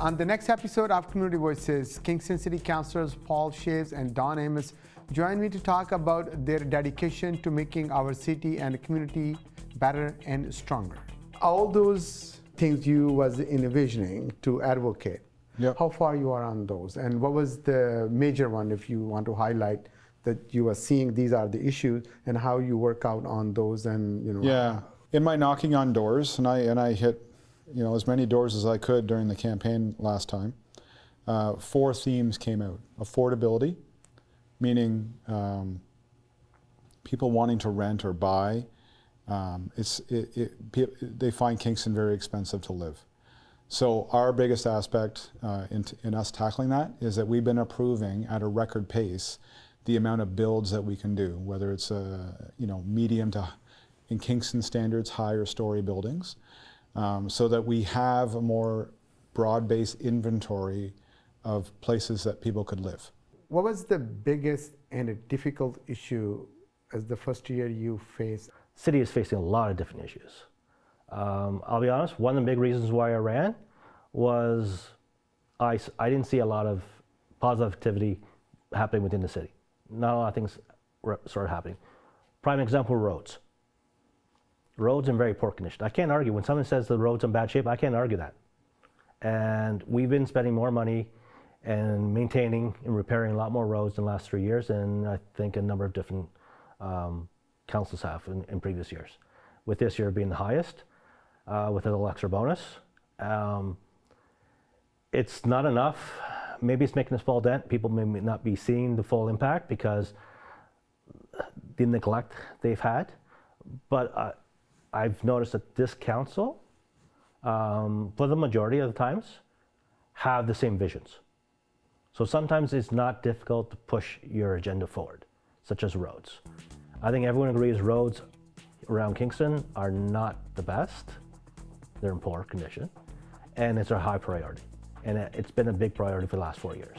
On the next episode of Community Voices, Kingston City Councillors Paul Chaves and Don Amos join me to talk about their dedication to making our city and community better and stronger. All those things you was envisioning to advocate, how far you are on those, and what was the major one, if you want to highlight that you are seeing these are the issues and how you work out on those, and in my knocking on doors, and I hit as many doors as I could during the campaign last time. 4 themes came out. Affordability, meaning people wanting to rent or buy. They find Kingston very expensive to live. So our biggest aspect in us tackling that is that we've been approving at a record pace the amount of builds that we can do, whether it's medium to, in Kingston standards, higher story buildings, so that we have a more broad-based inventory of places that people could live. What was the biggest and a difficult issue as the first year you faced? City is facing a lot of different issues. I'll be honest, one of the big reasons why I ran was I didn't see a lot of positive activity happening within the city. Not a lot of things started happening. Prime example, roads. Roads in very poor condition. I can't argue. When someone says the road's in bad shape, I can't argue that. And we've been spending more money and maintaining and repairing a lot more roads in the last 3 years than I think a number of different councils have in previous years. With this year being the highest, with a little extra bonus. It's not enough. Maybe it's making a small dent. People may not be seeing the full impact because the neglect they've had. But I've noticed that this council, for the majority of the times, have the same visions. So sometimes it's not difficult to push your agenda forward, such as roads. I think everyone agrees roads around Kingston are not the best. They're in poor condition, and it's a high priority. And it's been a big priority for the last 4 years.